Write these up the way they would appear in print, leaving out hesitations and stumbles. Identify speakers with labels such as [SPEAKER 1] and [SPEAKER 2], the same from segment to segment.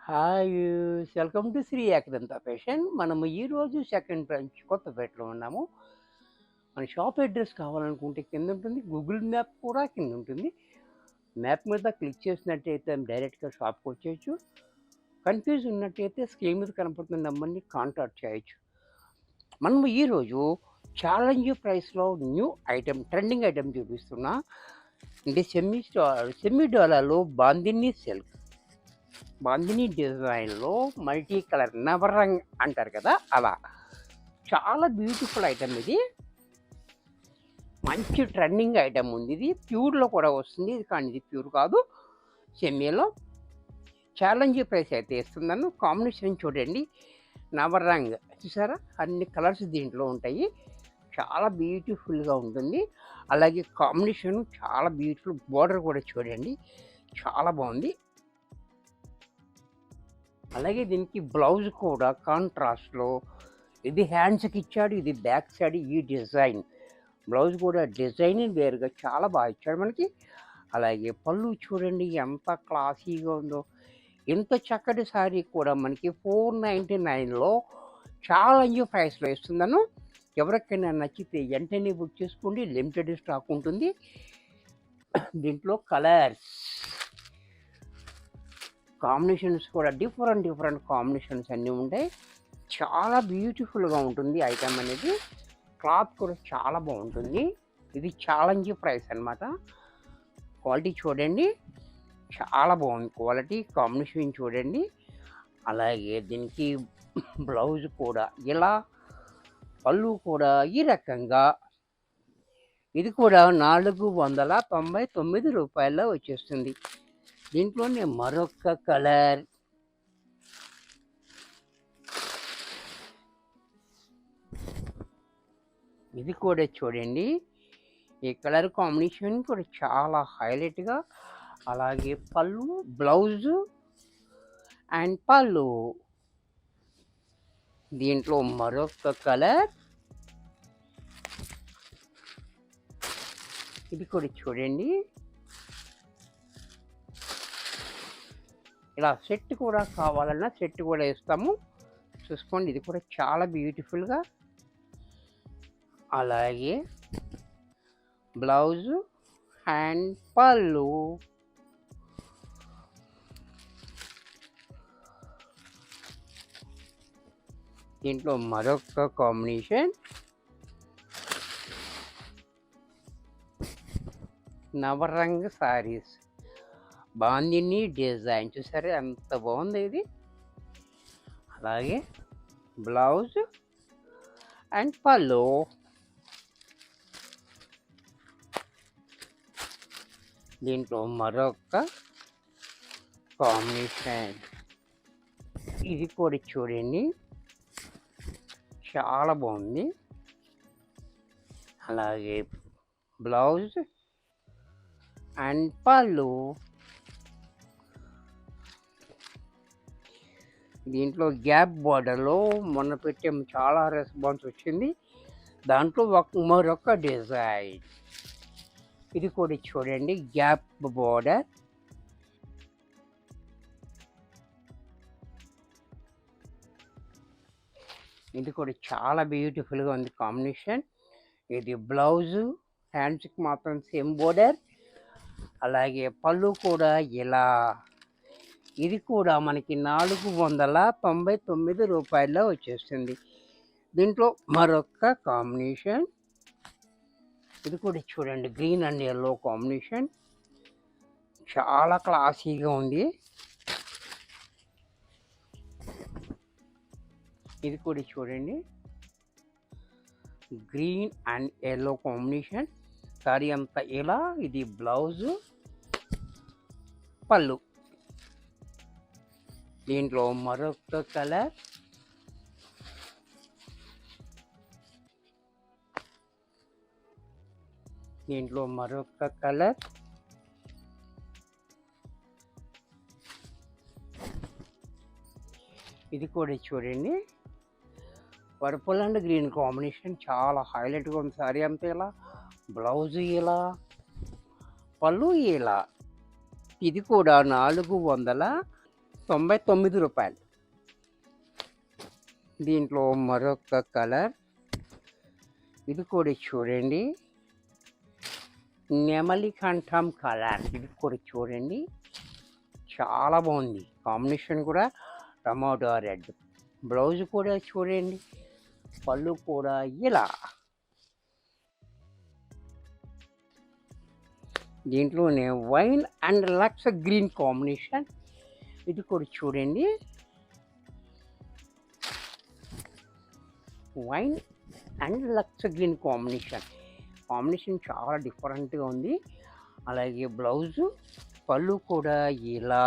[SPEAKER 1] Hi welcome to Shri Ekadanta fashion. మనము ఈరోజు second branch కొత్తపేటలో ఉన్నాము. మన షాప్ అడ్రస్ కావాలనుకుంటే కింద ఉంటుంది, గూగుల్ మ్యాప్ కూడా కింద ఉంటుంది. మ్యాప్ మీద క్లిక్ చేసినట్టయితే డైరెక్ట్గా షాప్కి వచ్చేయచ్చు. కన్ఫ్యూజ్ ఉన్నట్టయితే స్క్రీన్ మీద కనపడుతున్న నెంబర్ని కాంటాక్ట్ చేయొచ్చు. మనము ఈరోజు ఛాలెంజ్ ప్రైస్లో న్యూ ఐటెం, ట్రెండింగ్ ఐటెం చూపిస్తున్నా. అంటే సెమీ డాలర్లో బాందిని సిల్క్, బాందిని డిజైన్లో మల్టీ కలర్ నవరంగ్ అంటారు కదా, అలా చాలా బ్యూటిఫుల్ ఐటమ్. ఇది మంచి ట్రెండింగ్ ఐటమ్ ఉంది. ఇది ప్యూర్లో కూడా వస్తుంది, ఇది కానీ ఇది ప్యూర్ కాదు, సెమీలో. ఛాలెంజ్ ప్రైస్ అయితే ఇస్తున్నాను. కాంబినేషన్ చూడండి, నవరంగ్ చూసారా, అన్ని కలర్స్ దీంట్లో ఉంటాయి. చాలా బ్యూటిఫుల్గా ఉంటుంది. అలాగే కాంబినేషన్ చాలా బ్యూటిఫుల్. బోర్డర్ కూడా చూడండి, చాలా బాగుంది. అలాగే దీనికి బ్లౌజ్ కూడా కాంట్రాస్ట్లో, ఇది హ్యాండ్స్కి ఇచ్చాడు, ఇది బ్యాక్ సైడ్ ఈ డిజైన్. బ్లౌజ్ కూడా డిజైన్ వేరుగా చాలా బాగా ఇచ్చాడు మనకి. అలాగే పళ్ళు చూడండి ఎంత క్లాసీగా ఉందో. ఇంత చక్కటి శారీ కూడా మనకి 499లో ఛాలెంజ్ ప్రైస్లో ఇస్తున్నాను. ఎవరికైనా నచ్చితే వెంటనే బుక్ చేసుకోండి, లిమిటెడ్ స్టాక్ ఉంటుంది. దీంట్లో కలర్స్ కాంబినేషన్స్ కూడా డిఫరెంట్ కాంబినేషన్స్ అన్నీ ఉంటాయి. చాలా బ్యూటిఫుల్గా ఉంటుంది ఐటమ్ అనేది. క్లాత్ కూడా చాలా బాగుంటుంది. ఇది ఛాలెంజ్ ప్రైస్ అన్నమాట. క్వాలిటీ చూడండి, చాలా బాగుంది క్వాలిటీ. కాంబినేషన్ చూడండి. అలాగే దీనికి బ్లౌజ్ కూడా ఇలా, పళ్ళు కూడా ఈ రకంగా. ఇది కూడా 499 రూపాయల్లో వచ్చేస్తుంది. దీంట్లోనే మరొక కలర్, ఇది కూడా చూడండి. ఈ కలర్ కాంబినేషన్ కూడా చాలా హైలైట్గా. అలాగే పళ్ళు, బ్లౌజు అండ్ పళ్ళు. దీంట్లో మరొక కలర్, ఇది కూడా చూడండి. ఇలా సెట్ కూడా కావాలన్నా సెట్ కూడా ఇస్తాము, చూసుకోండి. ఇది కూడా చాలా బ్యూటిఫుల్గా. అలాగే బ్లౌజు అండ్ పళ్ళు. దీంట్లో మరొక కాంబినేషన్, నవరంగ్ సారీస్, బాందిని డిజైన్ చూసారా ఎంత బాగుంది ఇది. అలాగే బ్లౌజ్ అండ్ పళ్ళు. దీంట్లో మరొక కాంబినేషన్, ఇది కూడా చూడండి చాలా బాగుంది. అలాగే బ్లౌజ్ అండ్ పళ్ళు. దీంట్లో గ్యాప్ బార్డర్లో మొన్న పెట్టాము, చాలా రెస్పాన్స్ వచ్చింది. దాంట్లో మరొక డిజైన్, ఇది కూడా చూడండి గ్యాప్ బార్డర్. ఇది కూడా చాలా బ్యూటిఫుల్గా ఉంది కాంబినేషన్. ఇది బ్లౌజు, హ్యాండ్స్కి మాత్రం సేమ్ బోర్డర్. అలాగే పళ్ళు కూడా ఇలా. ఇది కూడా మనకి 499 రూపాయల్లో వచ్చేస్తుంది. దీంట్లో మరొక కాంబినేషన్, ఇది కూడా చూడండి గ్రీన్ అండ్ ఎల్లో కాంబినేషన్, చాలా క్లాసీగా ఉంది. ఇది కూడా చూడండి green and yellow combination. Sorry అంతా ఇలా. ఇది బ్లౌజు, పళ్ళు. దీంట్లో మరొక కలర్, దీంట్లో మరొక కలర్, ఇది కూడా చూడండి పర్పుల్ అండ్ గ్రీన్ కాంబినేషన్, చాలా హైలైట్గా ఉంది. సారీ అంతా ఇలా, బ్లౌజ్ ఇలా, పళ్ళు ఇలా. ఇది కూడా 499 రూ. 99. దీంట్లో మరొక కలర్, ఇది కూడా చూడండి, నెమలి కంఠం కలర్. ఇది కూడా చూడండి, చాలా బాగుంది కాంబినేషన్ కూడా. Tomato red. బ్లౌజ్ కూడా చూడండి, పళ్ళు కూడా ఇలా. దీంట్లోనే wine and lux green combination. ఇది కూడా చూడండి, wine and lux green combination చాలా డిఫరెంట్గా ఉంది. అలాగే బ్లౌజు, పళ్ళు కూడా ఇలా.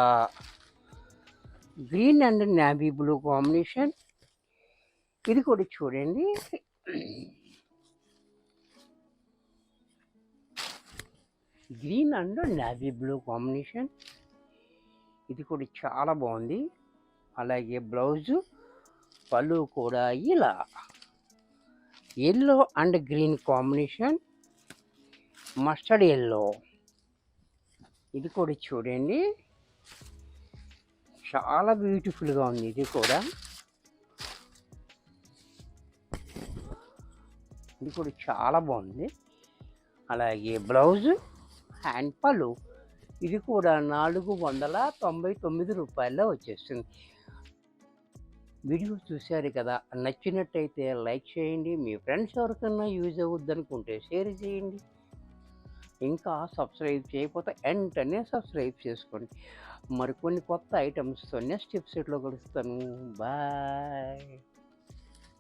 [SPEAKER 1] Green and navy blue combination. ఇది కూడా చూడండి, green and navy blue combination. ఇది కూడా చాలా బాగుంది. అలాగే బ్లౌజు, పళ్ళు కూడా ఇలా. Yellow and green combination, mustard yellow. ఇది కూడా చూడండి, చాలా బ్యూటిఫుల్గా ఉంది. ఇది కూడా చాలా బాగుంది. అలాగే బ్లౌజు హ్యాండ్ పళ్ళు. ఇది కూడా రూ. 499 వచ్చేస్తుంది. వీడియో చూశారు కదా, నచ్చినట్టయితే లైక్ చేయండి. మీ ఫ్రెండ్స్ ఎవరికన్నా యూజ్ అవుద్ది అనుకుంటే షేర్ చేయండి. ఇంకా సబ్స్క్రైబ్ చేయకపోతే వెంటనే సబ్స్క్రైబ్ చేసుకోండి. మరికొన్ని కొత్త ఐటమ్స్తో నెక్స్ట్ ఎపిసోడ్లో కలుస్తాను. బాయ్.